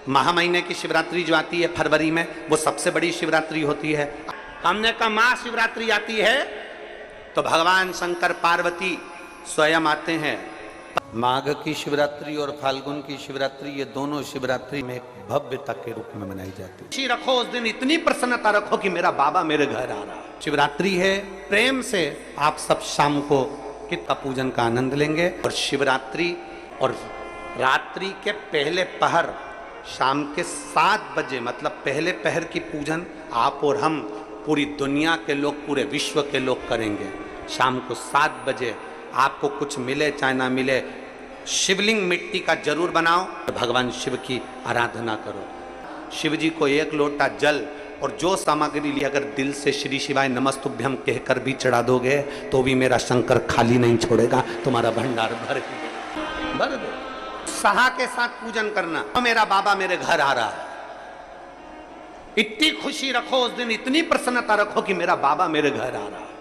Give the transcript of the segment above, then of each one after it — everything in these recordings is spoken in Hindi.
महा महीने की शिवरात्रि जो आती है फरवरी में, वो सबसे बड़ी शिवरात्रि होती है। हमने कहा महाशिवरात्रि आती है तो भगवान शंकर पार्वती स्वयं आते हैं। माघ की शिवरात्रि और फाल्गुन की शिवरात्रि, ये दोनों शिवरात्रि में एक भव्यता के रूप में मनाई जाती है। खुशी रखो उस दिन, इतनी प्रसन्नता रखो कि मेरा बाबा मेरे घर आ रहा है। शिवरात्रि है, प्रेम से आप सब शाम को कित का पूजन का आनंद लेंगे। और शिवरात्रि और रात्रि के पहले पहर शाम के 7 बजे, मतलब पहले पहर की पूजन आप और हम, पूरी दुनिया के लोग, पूरे विश्व के लोग करेंगे। शाम को 7 बजे आपको कुछ मिले चाहे ना मिले, शिवलिंग मिट्टी का जरूर बनाओ, भगवान शिव की आराधना करो। शिव जी को 1 लोटा जल और जो सामग्री ली, अगर दिल से श्री शिवाय नमस्तुभ्यम कहकर भी चढ़ा दोगे तो भी मेरा शंकर खाली नहीं छोड़ेगा, तुम्हारा भंडार भर दे। सहा के साथ पूजन करना, तो मेरा बाबा मेरे घर आ रहा है। इतनी खुशी रखो उस दिन, इतनी प्रसन्नता रखो कि मेरा बाबा मेरे घर आ रहा है।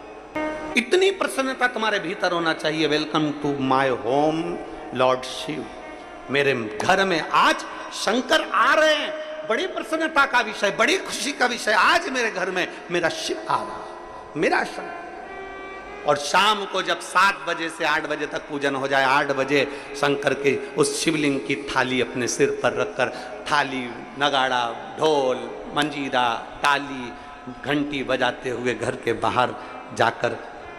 इतनी प्रसन्नता तुम्हारे भीतर होना चाहिए। Welcome to my home Lord Shiva, मेरे घर में आज शंकर आ रहे हैं। बड़ी प्रसन्नता का विषय, बड़ी खुशी का विषय, आज मेरे घर में मेरा शिव आ रहा है, मेरा शंकर। और शाम को जब 7 बजे से 8 बजे तक पूजन हो जाए, 8 बजे शंकर के उस शिवलिंग की थाली अपने सिर पर रखकर, थाली, नगाड़ा, ढोल, मंजीरा, ताली, घंटी बजाते हुए घर के बाहर जाकर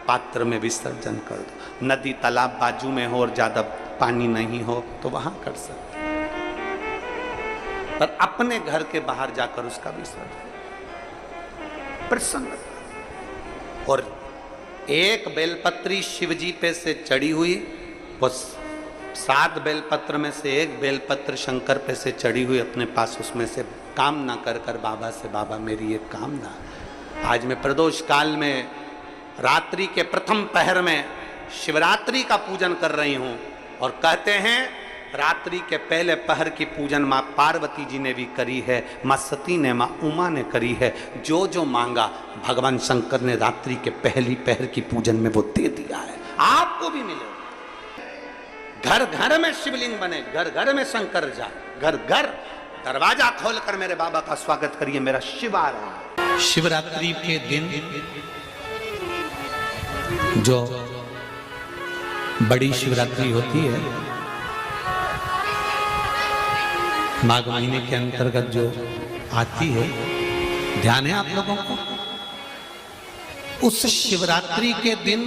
पात्र में विसर्जन कर दो। नदी तालाब बाजू में हो और ज्यादा पानी नहीं हो तो वहां कर सकते, पर अपने घर के बाहर जाकर उसका विसर्जन, प्रसन्नता। और एक बेलपत्री शिवजी पे से चढ़ी हुई, वो 7 बेलपत्र में से एक बेलपत्र शंकर पे से चढ़ी हुई अपने पास, उसमें से कामना कर कर बाबा से, बाबा मेरी ये कामना, आज मैं प्रदोष काल में रात्रि के प्रथम पहर में शिवरात्रि का पूजन कर रही हूं। और कहते हैं रात्रि के पहले पहर की पूजन माँ पार्वती जी ने भी करी है, माँ सती ने, माँ उमा ने करी है। जो जो मांगा भगवान शंकर ने रात्रि के पहली पहर की पूजन में वो दे दिया है, आपको भी मिले। घर घर में शिवलिंग बने, घर घर में शंकर जाए, घर घर दरवाजा खोलकर मेरे बाबा का स्वागत करिए, मेरा शिव आ रहा है। शिवरात्रि के दिन जो बड़ी शिवरात्रि होती है, माघ महीने के अंतर्गत जो आती है, ध्यान है आप लोगों को, उस शिवरात्रि के दिन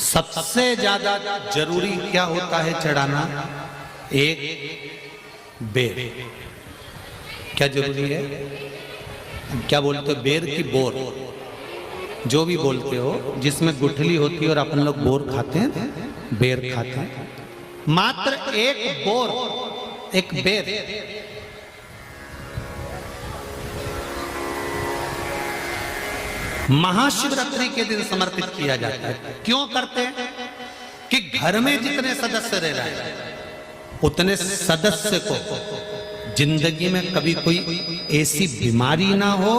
सबसे ज्यादा जरूरी क्या होता है चढ़ाना? एक बेर। क्या जरूरी है? क्या बोलते हो? बेर की बोर, जो भी बोलते हो, जिसमें गुठली होती है और अपन लोग बोर खाते हैं, बेर खाते हैं। मात्र एक बोर, एक बेर। महाशिवरात्रि के दिन समर्पित किया जाता है। क्यों करते हैं? कि घर में जितने सदस्य रह रहे हैं उतने सदस्य को जिंदगी में कभी कोई ऐसी बीमारी ना हो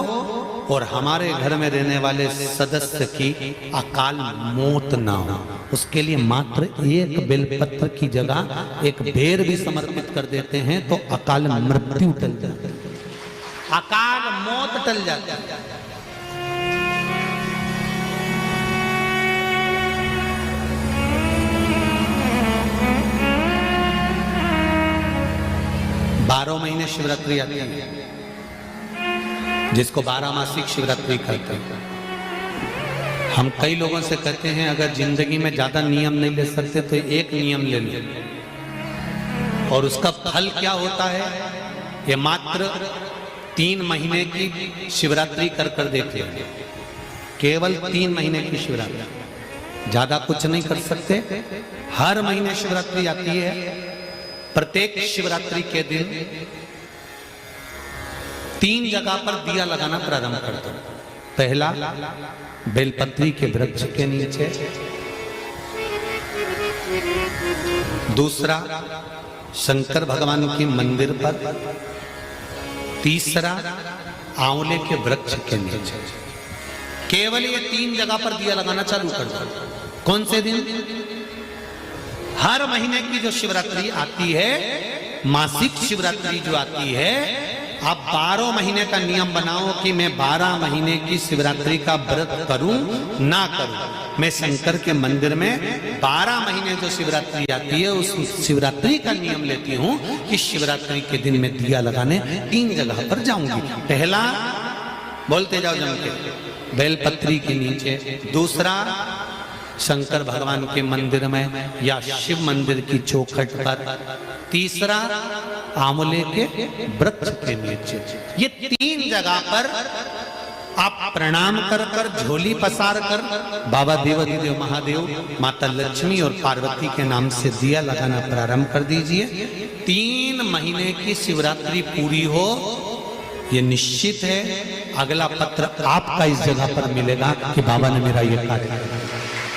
और हमारे घर में रहने वाले सदस्य की अकाल मौत ना हो, उसके लिए मात्र एक बेलपत्र की जगह एक बेर भी समर्पित कर देते हैं तो अकाल मृत्यु टल जाती है, अकाल मौत टल जाती है। 12 महीने शिवरात्रि आती है, जिसको 12 मासिक शिवरात्रि कहते हैं। हम कई लोगों से कहते हैं अगर जिंदगी में ज्यादा नियम नहीं ले सकते तो एक नियम ले लो, और उसका फल क्या होता है ये मात्र 3 महीने की शिवरात्रि कर कर देख लो। केवल 3 महीने की शिवरात्रि, ज्यादा कुछ नहीं कर सकते। हर महीने शिवरात्रि आती है। प्रत्येक शिवरात्रि के दिन 3 जगह पर दिया लगाना प्रारंभ कर दो। पहला बेलपत्री के वृक्ष के नीचे, दूसरा शंकर भगवान के मंदिर पर, तीसरा आंवले के वृक्ष के नीचे। केवल ये 3 जगह पर दिया लगाना चालू कर दो। कौन से दिन? हर महीने की जो शिवरात्रि आती है मासिक शिवरात्रि जो आती है, आप 12 महीने का नियम बनाओ कि मैं 12 महीने की शिवरात्रि का व्रत करूं ना करूं। मैं शंकर के मंदिर में 12 महीने जो शिवरात्रि आती है उस शिवरात्रि का नियम लेती हूं कि शिवरात्रि के दिन में दिया लगाने 3 जगह पर जाऊंगी। पहला, बोलते जाओ जम के, बेलपत्री के नीचे। दूसरा, शंकर भगवान के मंदिर में या शिव मंदिर की चौखट पर। तीसरा, आंवले के वृक्ष के नीचे। ये 3 जगह पर आप प्रणाम कर कर, झोली पसार कर बाबा देवाधिदेव महादेव, माता लक्ष्मी और पार्वती के नाम से दिया लगाना प्रारंभ कर दीजिए। 3 महीने की शिवरात्रि पूरी हो, ये निश्चित है अगला पत्र आपका इस जगह पर मिलेगा कि बाबा ने मेरा ये कार्य किया।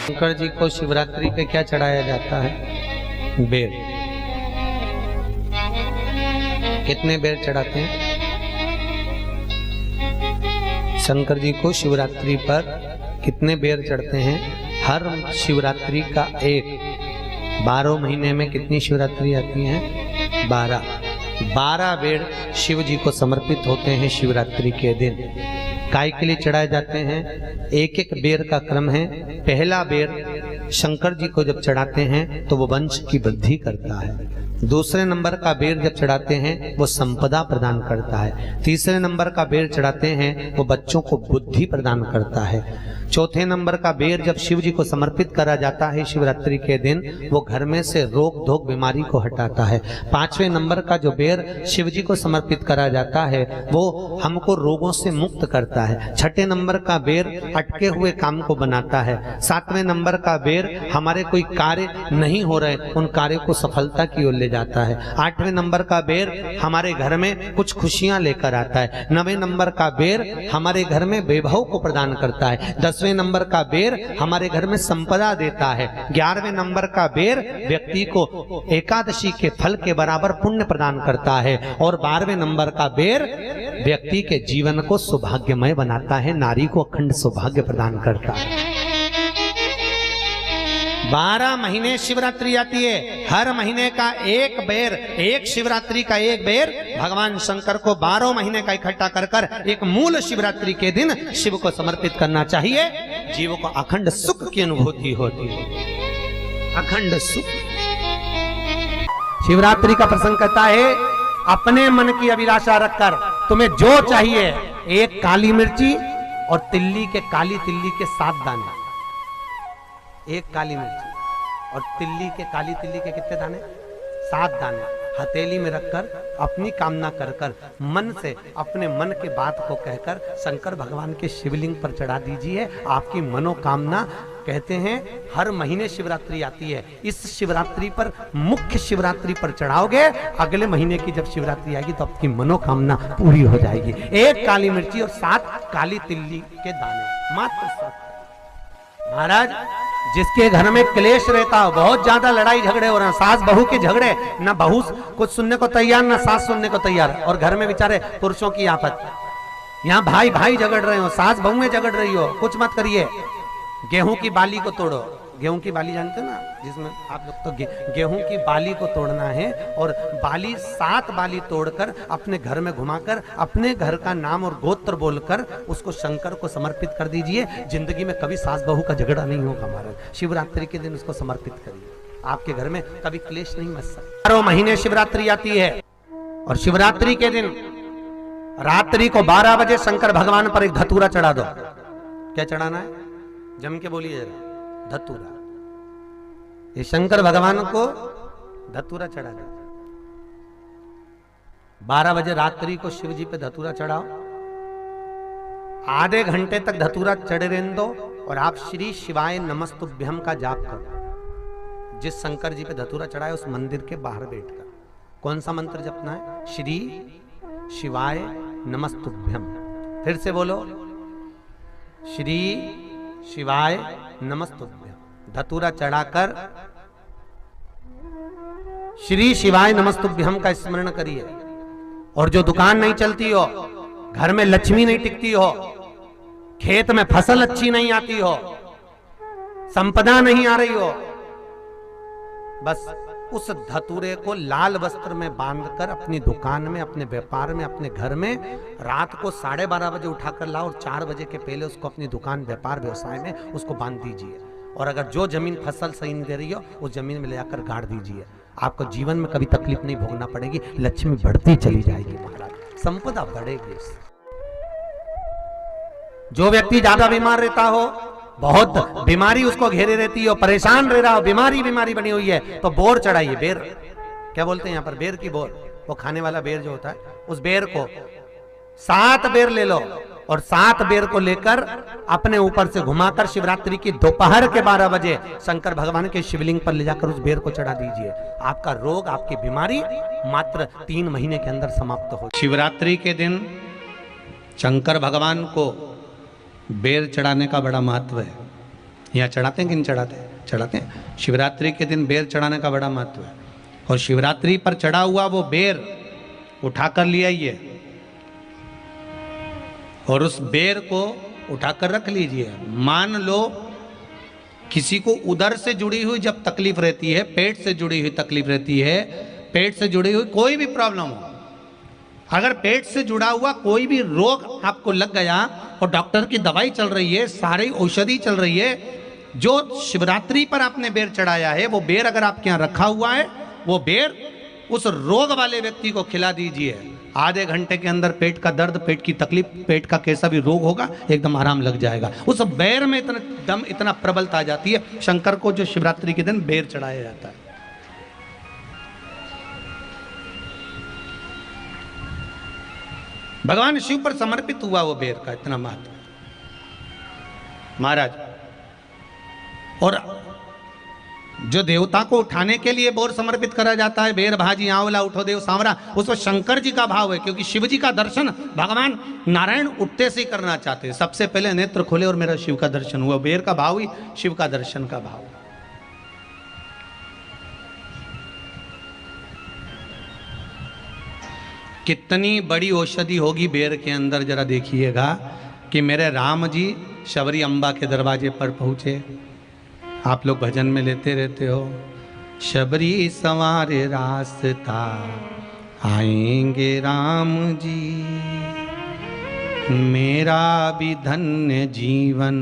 शंकर जी को शिवरात्रि पे क्या चढ़ाया जाता है? बेर। कितने बेर चढ़ाते हैं? शंकर जी को शिवरात्रि पर कितने बेर चढ़ते हैं? हर शिवरात्रि का एक। 12 महीने में कितनी शिवरात्रि आती हैं? 12 बेर शिव जी को समर्पित होते हैं शिवरात्रि के दिन। काय के लिए चढ़ाए जाते हैं? एक एक बेर का क्रम है। पहला बेर शंकर जी को जब चढ़ाते हैं तो वो वंश की वृद्धि करता है। दूसरे नंबर का बेर जब चढ़ाते हैं वो संपदा प्रदान करता है। तीसरे नंबर का बेर चढ़ाते हैं वो बच्चों को बुद्धि प्रदान करता है। चौथे नंबर का बेर जब शिव जी को समर्पित करा जाता है शिवरात्रि के दिन, वो घर में से रोग धोक बीमारी को हटाता है। 5वें नंबर का जो बेर शिव जी को समर्पित करा जाता है वो हमको रोगों से मुक्त करता है। 6ठे नंबर का बेर अटके हुए काम को बनाता है। 7वें नंबर का बेर हमारे कोई कार्य नहीं हो रहे उन कार्यों को सफलता की ओर ले जाता है। 8वें नंबर का बेर हमारे घर में कुछ खुशियां लेकर आता है। 9वें नंबर का बेर हमारे घर में वैभव को प्रदान करता है। 10वें नंबर का बेर हमारे घर में संपदा देता है। 11वें नंबर का बेर व्यक्ति को एकादशी के फल के बराबर पुण्य प्रदान करता है। और 12वें नंबर का बेर व्यक्ति के जीवन को सौभाग्यमय बनाता है, नारी को अखंड सौभाग्य प्रदान करता है। 12 महीने शिवरात्रि आती है। हर महीने का एक बेर, एक शिवरात्रि का एक बेर भगवान शंकर को 12 महीने का इकट्ठा कर कर एक मूल शिवरात्रि के दिन शिव को समर्पित करना चाहिए। जीव को अखंड सुख की अनुभूति होती है, अखंड सुख। शिवरात्रि का प्रसंग कहता है अपने मन की अभिलाषा रखकर तुम्हें जो चाहिए, एक काली मिर्ची और तिल्ली के, काली तिल्ली के 7 दाने। एक काली मिर्ची और तिल्ली के, काली तिल्ली के कितने दाने? 7 दाने हथेली में रखकर अपनी कामना कर कर मन से अपने मन के बात को कहकर शंकर भगवान के शिवलिंग पर चढ़ा दीजिए। आपकी मनोकामना, कहते हैं हर महीने शिवरात्रि आती है, इस शिवरात्रि पर, मुख्य शिवरात्रि पर चढ़ाओगे, अगले महीने की जब शिवरात्रि आएगी तो आपकी मनोकामना पूरी हो जाएगी। एक काली मिर्ची और 7 काली तिल्ली के दाने, मात्र 7। महाराज, जिसके घर में क्लेश रहता हो, बहुत ज्यादा लड़ाई झगड़े हो रहे हैं, सास बहू के झगड़े, ना बहू कुछ सुनने को तैयार ना सास सुनने को तैयार, और घर में बेचारे पुरुषों की आफत, यहाँ भाई भाई झगड़ रहे हो, सास बहू में झगड़ रही हो, कुछ मत करिए। गेहूं की बाली को तोड़ो। गेहूं की बाली जानते ना, जिसमें आप लोग तो गेहूं की बाली को तोड़ना है, और बाली 7 बाली तोड़कर अपने घर में घुमाकर अपने घर का नाम और गोत्र बोलकर उसको शंकर को समर्पित कर दीजिए। जिंदगी में कभी सास बहू का झगड़ा नहीं होगा महाराज। शिवरात्रि के दिन उसको समर्पित करिए, आपके घर में कभी क्लेश नहीं मच सकता। 12 महीने शिवरात्रि आती है, और शिवरात्रि के दिन रात्रि को 12 बजे शंकर भगवान पर एक धतूरा चढ़ा दो। क्या चढ़ाना है? जम के बोलिए जरा। धतूरा। ये शंकर भगवान को धतूरा चढ़ा दो। 12 बजे रात्रि को शिव जी पे धतूरा चढ़ाओ। आधे घंटे तक धतूरा चढ़े रहने दो, और आप श्री शिवाय नमस्तुभ्यम का जाप करो। जिस शंकर जी पे धतूरा चढ़ाए उस मंदिर के बाहर बैठकर कौन सा मंत्र जपना है? श्री शिवाय नमस्तुभ्यम। फिर से बोलो, श्री शिवाय नमस्तुभ्यम। धतूरा चढ़ाकर श्री शिवाय नमस्तुभ्यम का स्मरण करिए। और जो दुकान नहीं चलती हो, घर में लक्ष्मी नहीं टिकती हो, खेत में फसल अच्छी नहीं आती हो, संपदा नहीं आ रही हो, बस उस धतूरे को लाल वस्त्र में बांधकर अपनी दुकान में, अपने व्यापार में, अपने घर में रात को 12:30 बजे उठाकर लाओ और 4 बजे के पहले उसको अपनी दुकान, व्यापार, व्यवसाय में उसको बांध दीजिए। और अगर जो जमीन फसल सही नहीं दे रही हो उस जमीन में ले जाकर गाड़ दीजिए। आपको जीवन में कभी तकलीफ नहीं भोगना पड़ेगी, लक्ष्मी बढ़ती चली जाएगी महाराज, संपदा बढ़ेगी। जो व्यक्ति ज्यादा बीमार रहता हो, बहुत बीमारी उसको घेरे रहती है और परेशान रह रहा हो, बीमारी बनी हुई है, तो बोर चढ़ाइए। बेर क्या बोलते हैं यहाँ पर, बेर की बोर, वो खाने वाला बेर जो होता है, उस बेर को 7 बेर ले लो और 7 बेर को लेकर अपने ऊपर से घुमाकर शिवरात्रि की दोपहर के 12 बजे शंकर भगवान के शिवलिंग पर ले जाकर उस बेर को चढ़ा दीजिए। आपका रोग, आपकी बीमारी मात्र 3 महीने के अंदर समाप्त हो। शिवरात्रि के दिन शंकर भगवान को बेर चढ़ाने का बड़ा महत्व है। यहाँ चढ़ाते हैं कि नहीं चढ़ाते? चढ़ाते हैं। शिवरात्रि के दिन बेर चढ़ाने का बड़ा महत्व है। और शिवरात्रि पर चढ़ा हुआ वो बेर उठाकर ले आइए और उस बेर को उठाकर रख लीजिए। मान लो किसी को उदर से जुड़ी हुई जब तकलीफ रहती है, पेट से जुड़ी हुई तकलीफ रहती है, पेट से जुड़ी हुई कोई भी प्रॉब्लम हो, अगर पेट से जुड़ा हुआ कोई भी रोग आपको लग गया और डॉक्टर की दवाई चल रही है, सारी औषधि चल रही है, जो शिवरात्रि पर आपने बेर चढ़ाया है वो बेर अगर आपके यहाँ रखा हुआ है, वो बेर उस रोग वाले व्यक्ति को खिला दीजिए। आधे घंटे के अंदर पेट का दर्द, पेट की तकलीफ, पेट का कैसा भी रोग होगा एकदम आराम लग जाएगा। उस बेर में इतना दम, इतना प्रबलता आ जाती है। शंकर को जो शिवरात्रि के दिन बेर चढ़ाया जाता है। भगवान शिव पर समर्पित हुआ वो बेर का इतना महत्व महाराज। और जो देवता को उठाने के लिए बोर समर्पित करा जाता है, बेर भाजी आंवला उठो देव सांवरा, उसमें शंकर जी का भाव है, क्योंकि शिव जी का दर्शन भगवान नारायण उठते से ही करना चाहते हैं। सबसे पहले नेत्र खोले और मेरा शिव का दर्शन हुआ। बेर का भाव ही शिव का दर्शन का भाव। कितनी बड़ी औषधि होगी बेर के अंदर, जरा देखिएगा कि मेरे राम जी शबरी अम्बा के दरवाजे पर पहुंचे। आप लोग भजन में लेते रहते हो, शबरी संवारे रास्ता आएंगे राम जी, मेरा भी धन्य जीवन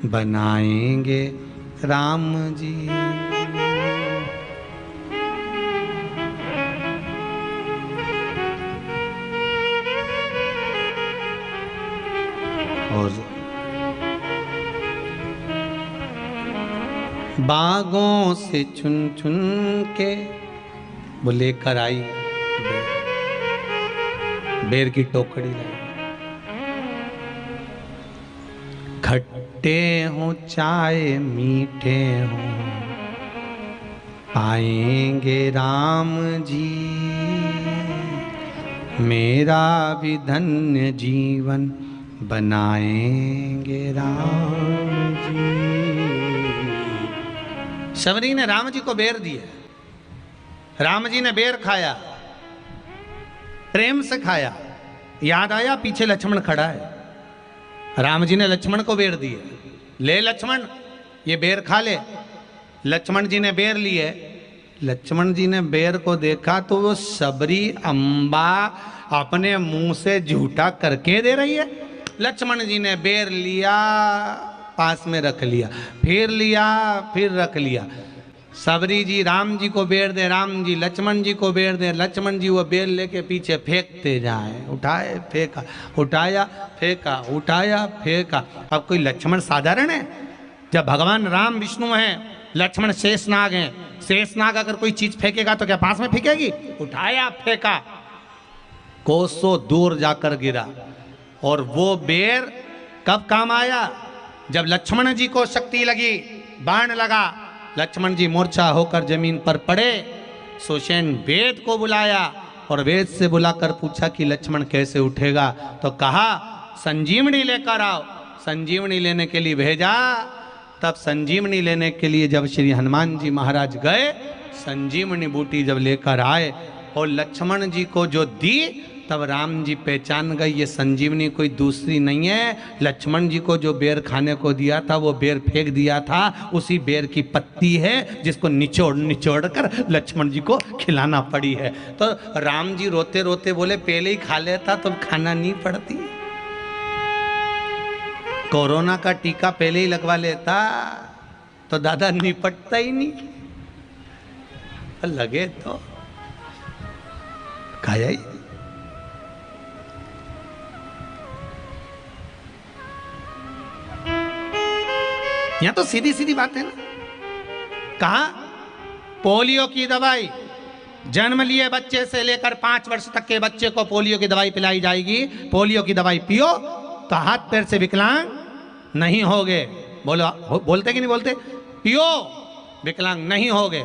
बनाएंगे राम जी। और बागों से चुन चुन के वो लेकर आई बेर की टोकरी लाई। खट्टे हो चाहे मीठे हो पाएंगे राम जी, मेरा भी धन्य जीवन बनाएंगे राम जी। शबरी ने राम जी को बेर दिए, राम जी ने बेर खाया, प्रेम से खाया। याद आया पीछे लक्ष्मण खड़ा है, राम जी ने लक्ष्मण को बेर दिए, ले लक्ष्मण ये बेर खा ले। लक्ष्मण जी ने बेर लिए, लक्ष्मण जी ने बेर को देखा तो वो शबरी अम्बा अपने मुंह से झूठा करके दे रही है। लक्ष्मण जी ने बेर लिया, पास में रख लिया, फिर लिया, फिर रख लिया। शबरी जी राम जी को बेर दे, राम जी लक्ष्मण जी को बेर दे, लक्ष्मण जी वो बेर लेके पीछे फेंकते जाए। उठाए फेंका, उठाया फेंका, उठाया फेंका। अब कोई लक्ष्मण साधारण है? जब भगवान राम विष्णु हैं, लक्ष्मण शेषनाग हैं। शेषनाग अगर कोई चीज फेंकेगा तो क्या पास में फेंकेगी? उठाया फेंका, कोसों दूर जाकर गिरा। और वो बेर कब काम आया? जब लक्ष्मण जी को शक्ति लगी, बाण लगा, लक्ष्मण जी मूर्छा होकर जमीन पर पड़े। सुषेण वेद को बुलाया और वेद से बुलाकर पूछा कि लक्ष्मण कैसे उठेगा? तो कहा संजीवनी लेकर आओ। संजीवनी लेने के लिए भेजा। तब संजीवनी लेने के लिए जब श्री हनुमान जी महाराज गए, संजीवनी बूटी जब लेकर आए और लक्ष्मण जी को जो दी तब राम जी पहचान गए ये संजीवनी कोई दूसरी नहीं है। लक्ष्मण जी को जो बेर खाने को दिया था वो बेर फेंक दिया था, उसी बेर की पत्ती है जिसको निचोड़ निचोड़ कर लक्ष्मण जी को खिलाना पड़ी है। तो राम जी रोते रोते बोले पहले ही खा लेता तो खाना नहीं पड़ती, कोरोना का टीका पहले ही लगवा लेता तो दादा निपटता ही नहीं, लगे तो खाया ही। यहां तो सीधी सीधी बात है ना। कहा पोलियो की दवाई जन्म लिए बच्चे से लेकर 5 वर्ष तक के बच्चे को पोलियो की दवाई पिलाई जाएगी। पोलियो की दवाई पियो तो हाथ पैर से विकलांग नहीं होगे। बोलो, बोलते कि नहीं बोलते? पियो विकलांग नहीं होगे।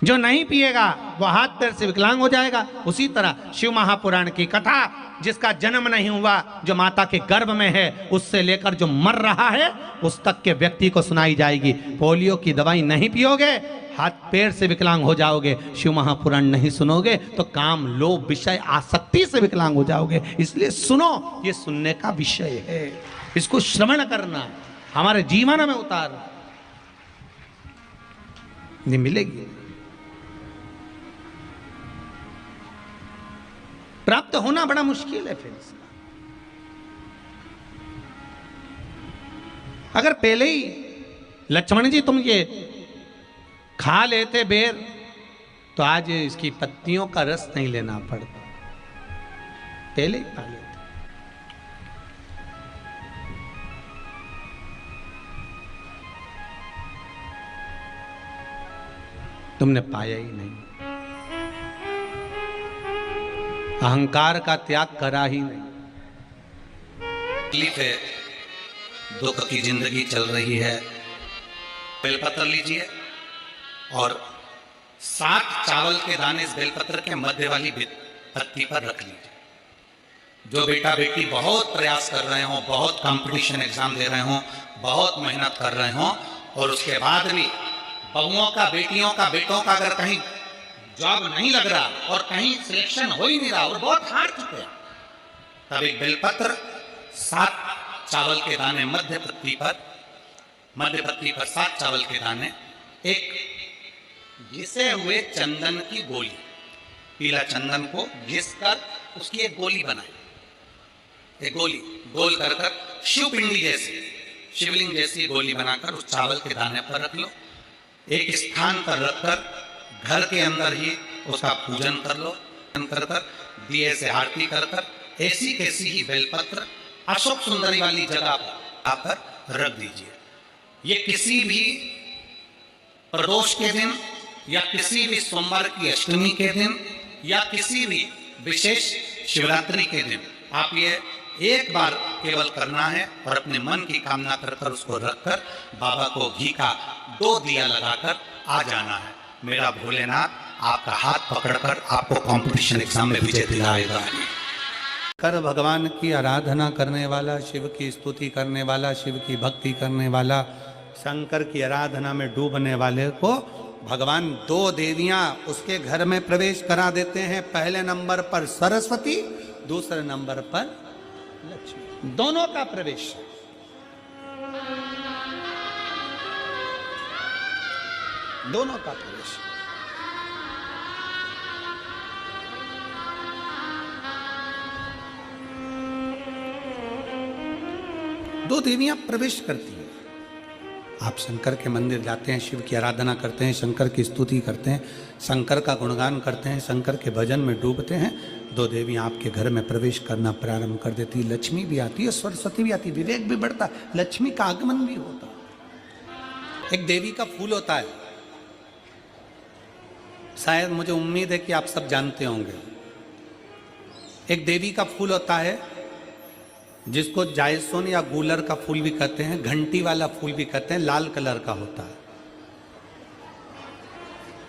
जो नहीं पिएगा वो हाथ पैर से विकलांग हो जाएगा। उसी तरह शिव महापुराण की कथा, जिसका जन्म नहीं हुआ, जो माता के गर्भ में है, उससे लेकर जो मर रहा है उस तक के व्यक्ति को सुनाई जाएगी। पोलियो की दवाई नहीं पियोगे, हाथ पैर से विकलांग हो जाओगे। शिव महापुराण नहीं सुनोगे तो काम, लोभ, विषय, आसक्ति से विकलांग हो जाओगे। इसलिए सुनो, ये सुनने का विषय है, इसको श्रवण करना, हमारे जीवन में उतारना। ये मिलेगी, प्राप्त होना बड़ा मुश्किल है। फिर इसका अगर पहले ही लक्ष्मण जी तुम ये खा लेते बेर तो आज इसकी पत्तियों का रस नहीं लेना पड़ता, पहले ही खा लेते। तुमने पाया ही नहीं, अहंकार का त्याग करा ही नहीं। तकलीफ है, दुख की जिंदगी चल रही है। बेलपत्र लीजिए और 7 चावल के दाने इस बेलपत्र के मध्य वाली पत्ती पर रख लीजिए। जो बेटा बेटी बहुत प्रयास कर रहे हो, बहुत कंपटीशन एग्जाम दे रहे हो, बहुत मेहनत कर रहे हो, और उसके बाद भी बहुओं का, बेटियों का, बेटों का अगर कहीं जॉब नहीं लग रहा और कहीं सिलेक्शन हो ही नहीं रहा और बहुत हार चुके हैं, तब एक बेलपत्र 7 चावल के दाने मध्य पत्ती पर 7 चावल के दाने, एक घिसे हुए चंदन की गोली, पीला चंदन को घिस कर उसकी एक गोली बनाए। एक गोली गोल कर शिवपिंडी जैसी, शिवलिंग जैसी गोली बनाकर उस चावल के दाने पर रख लो। एक स्थान पर रखकर घर के अंदर ही उसका पूजन कर लो। कर दिए से आरती कर ऐसी कैसी ही बेलपत्र अशोक सुंदरी वाली जगह पर रख दीजिए। ये किसी भी प्रदोष के दिन या किसी भी सोमवार की अष्टमी के दिन या किसी भी विशेष शिवरात्रि के दिन आप ये एक बार केवल करना है और अपने मन की कामना कर उसको रखकर बाबा को घी का 2 दिया लगाकर आ जाना है। मेरा भोलेनाथ आपका हाथ पकड़कर आपको कंपटीशन एग्जाम में विजय दिलाएगा। कर भगवान की आराधना करने वाला, शिव की स्तुति करने वाला, शिव की भक्ति करने वाला, शंकर की आराधना में डूबने वाले को भगवान 2 देवियां उसके घर में प्रवेश करा देते हैं। पहले नंबर पर सरस्वती, दूसरे नंबर पर लक्ष्मी, दोनों का प्रवेश। दोनों का प्रवेश। दो देवियां प्रवेश करती हैं। आप शंकर के मंदिर जाते हैं, शिव की आराधना करते हैं, शंकर की स्तुति करते हैं, शंकर का गुणगान करते हैं, शंकर के भजन में डूबते हैं। 2 देवियां आपके घर में प्रवेश करना प्रारंभ कर देती। लक्ष्मी भी आती है, सरस्वती भी आती है, विवेक भी बढ़ता, लक्ष्मी का आगमन भी होता। एक देवी का फूल होता है, शायद मुझे उम्मीद है कि आप सब जानते होंगे। एक देवी का फूल होता है जिसको जायसोन या गूलर का फूल भी कहते हैं, घंटी वाला फूल भी कहते हैं, लाल कलर का होता है।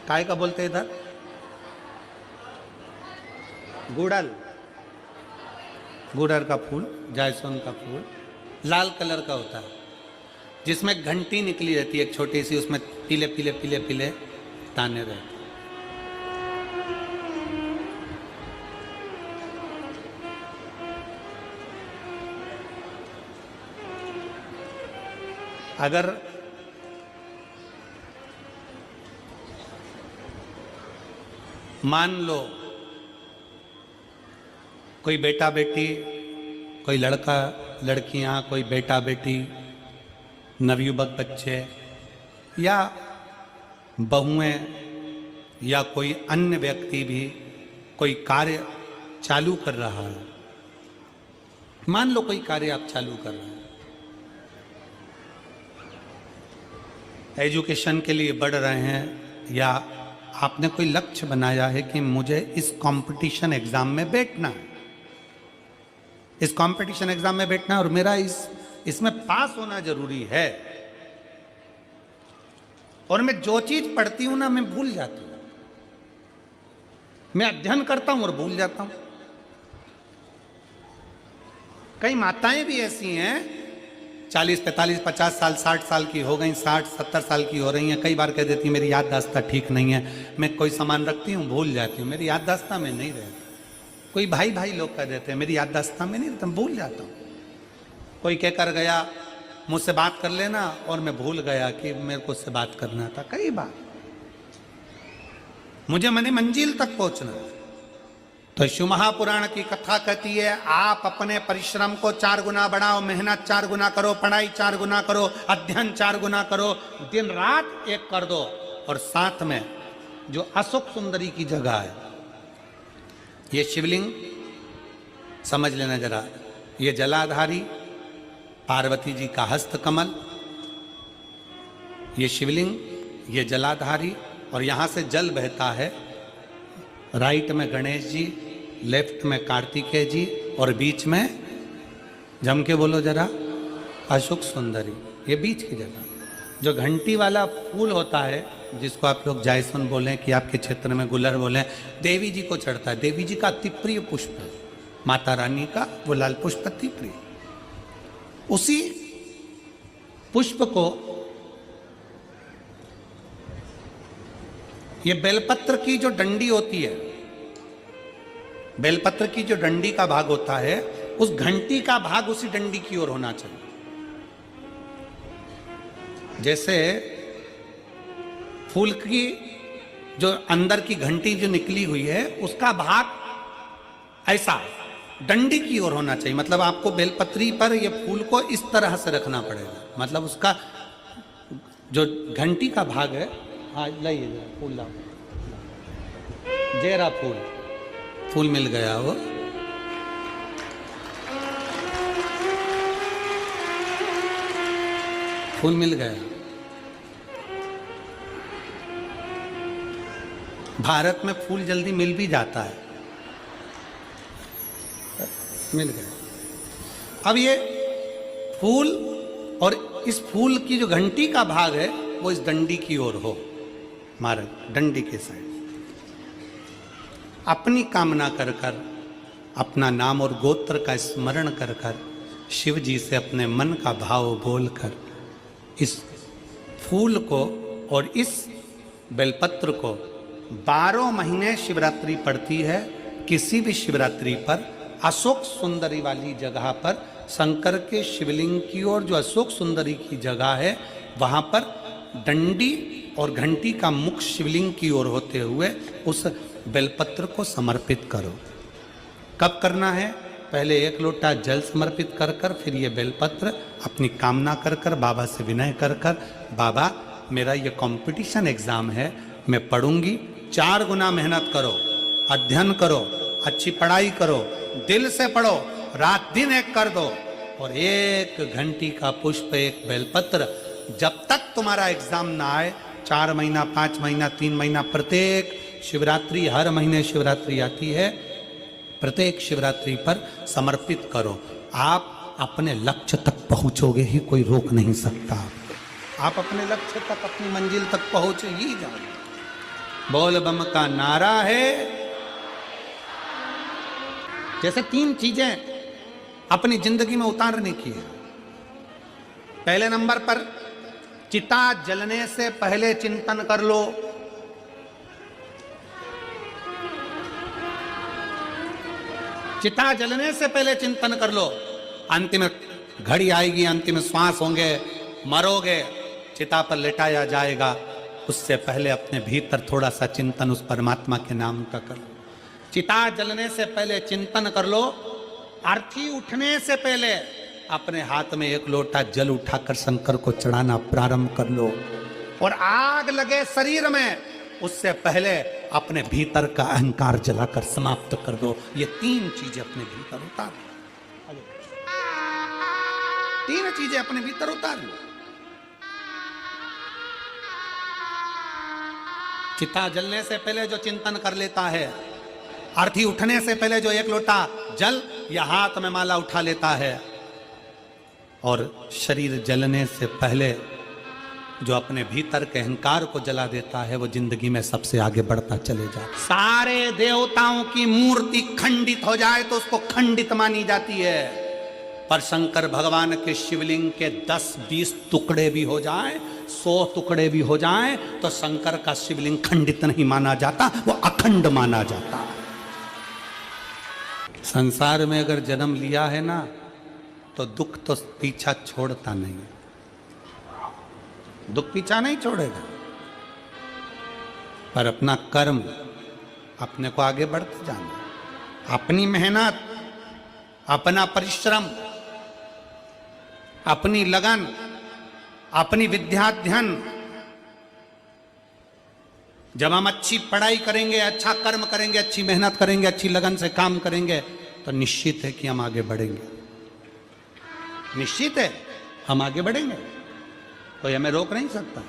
काय का बोलते हैं इधर? गुड़ल, गुड़र का फूल, जायसोन का फूल लाल कलर का होता है, जिसमें घंटी निकली रहती है एक छोटी सी, उसमें पीले पीले पीले पीले ताने रहते। अगर मान लो कोई बेटा बेटी, कोई लड़का लड़कियां, कोई बेटा बेटी, नवयुवक बच्चे या बहुएं या कोई अन्य व्यक्ति भी कोई कार्य चालू कर रहा है। मान लो कोई कार्य आप चालू कर रहे हैं, एजुकेशन के लिए बढ़ रहे हैं, या आपने कोई लक्ष्य बनाया है कि मुझे इस कंपटीशन एग्जाम में बैठना है, इस कंपटीशन एग्जाम में बैठना है और मेरा इसमें पास होना जरूरी है, और मैं जो चीज पढ़ती हूं ना मैं भूल जाती हूं, मैं अध्ययन करता हूं और भूल जाता हूं। कई माताएं भी ऐसी हैं 40, 45, 50 साल, 60 साल की हो गई, 60, 70 साल की हो रही हैं, कई बार कह देती मेरी याददाश्त ठीक नहीं है, मैं कोई सामान रखती हूँ भूल जाती हूँ, मेरी याददाश्त में नहीं रहती। कोई भाई भाई लोग कह देते हैं मेरी याददाश्त में नहीं रहता, भूल जाता हूँ। कोई कहकर गया मुझसे बात कर लेना और मैं भूल गया कि मेरे को उससे बात करना था। कई बार मुझे मने मंजिल तक पहुंचना है। तो शिव महापुराण की कथा कहती है आप अपने परिश्रम को 4 गुना बढ़ाओ, मेहनत 4 गुना करो, पढ़ाई 4 गुना करो, अध्ययन 4 गुना करो, दिन रात एक कर दो। और साथ में जो अशोक सुंदरी की जगह है, ये शिवलिंग समझ लेना जरा, ये जलाधारी पार्वती जी का हस्त कमल, ये शिवलिंग, ये जलाधारी, और यहां से जल बहता है। राइट में गणेश जी, लेफ्ट में कार्तिकेय जी, और बीच में जम के बोलो जरा अशोक सुंदरी। ये बीच की जगह जो घंटी वाला फूल होता है, जिसको आप लोग जायसन बोलें कि आपके क्षेत्र में गुलर बोलें, देवी जी को चढ़ता है। देवी जी का अति प्रिय पुष्प है, माता रानी का वो लाल पुष्प अति प्रिय। उसी पुष्प को ये बेलपत्र की जो डंडी होती है, बेलपत्र की जो डंडी का भाग होता है, उस घंटी का भाग उसी डंडी की ओर होना चाहिए। जैसे फूल की जो अंदर की घंटी जो निकली हुई है, उसका भाग ऐसा डंडी की ओर होना चाहिए। मतलब आपको बेलपत्री पर ये फूल को इस तरह से रखना पड़ेगा, मतलब उसका जो घंटी का भाग है। हाँ लाइए फूल लाओ, जेरा फूल मिल गया वो। फूल मिल गया। भारत में फूल जल्दी मिल भी जाता है, मिल गया। अब ये फूल और इस फूल की जो घंटी का भाग है वो इस डंडी की ओर हो, हमारे डंडी के साइड। अपनी कामना कर कर, अपना नाम और गोत्र का स्मरण कर कर, शिव जी से अपने मन का भाव बोलकर इस फूल को और इस बेलपत्र को 12 महीने शिवरात्रि पड़ती है। किसी भी शिवरात्रि पर अशोक सुंदरी वाली जगह पर, शंकर के शिवलिंग की ओर जो अशोक सुंदरी की जगह है, वहाँ पर डंडी और घंटी का मुख शिवलिंग की ओर होते हुए उस बेलपत्र को समर्पित करो। कब करना है? पहले 1 लोटा जल समर्पित कर कर, फिर ये बेलपत्र अपनी कामना कर कर, बाबा से विनय कर कर, बाबा मेरा ये कंपटीशन एग्जाम है, मैं पढ़ूंगी, 4 गुना मेहनत करो, अध्ययन करो, अच्छी पढ़ाई करो, दिल से पढ़ो, रात दिन एक कर दो, और 1 घंटी का पुष्प, 1 बेलपत्र, जब तक तुम्हारा एग्जाम ना आए, 4 महीना, 5 महीना, 3 महीना, प्रत्येक शिवरात्रि, हर महीने शिवरात्रि आती है, प्रत्येक शिवरात्रि पर समर्पित करो। आप अपने लक्ष्य तक पहुंचोगे ही, कोई रोक नहीं सकता। आप अपने लक्ष्य तक, अपनी मंजिल तक पहुंच ही जाओगे। बोल बम का नारा है। जैसे 3 चीजें अपनी जिंदगी में उतारने की है। पहले नंबर पर, चिता जलने से पहले चिंतन कर लो। चिता जलने से पहले चिंतन कर लो। अंतिम घड़ी आएगी, अंतिम श्वास होंगे, मरोगे, चिता पर लिटाया जाएगा, उससे पहले अपने भीतर थोड़ा सा चिंतन उस परमात्मा के नाम का कर लो। चिता जलने से पहले चिंतन कर लो। अर्थी उठने से पहले अपने हाथ में एक लोटा जल उठाकर शंकर को चढ़ाना प्रारंभ कर लो। और आग लगे शरीर में, उससे पहले अपने भीतर का अहंकार जलाकर समाप्त कर दो। ये 3 चीजें अपने भीतर उतार लो। 3 चीजें अपने भीतर उतार लो। चिता जलने से पहले जो चिंतन कर लेता है, अर्थी उठने से पहले जो एक लोटा जल या हाथ में माला उठा लेता है, और शरीर जलने से पहले जो अपने भीतर के अहंकार को जला देता है, वो जिंदगी में सबसे आगे बढ़ता चले जाता। सारे देवताओं की मूर्ति खंडित हो जाए तो उसको खंडित मानी जाती है, पर शंकर भगवान के शिवलिंग के 10-20 टुकड़े भी हो जाएं, 100 टुकड़े भी हो जाएं, तो शंकर का शिवलिंग खंडित नहीं माना जाता, वो अखंड माना जाता। संसार में अगर जन्म लिया है ना, तो दुख तो पीछा छोड़ता नहीं। दुख पीछा नहीं छोड़ेगा, पर अपना कर्म, अपने को आगे बढ़ते जाना, अपनी मेहनत, अपना परिश्रम, अपनी लगन, अपनी विद्याध्ययन। जब हम अच्छी पढ़ाई करेंगे, अच्छा कर्म करेंगे, अच्छी मेहनत करेंगे, अच्छी लगन से काम करेंगे, तो निश्चित है कि हम आगे बढ़ेंगे। निश्चित है हम आगे बढ़ेंगे, कोई हमें रोक नहीं सकता।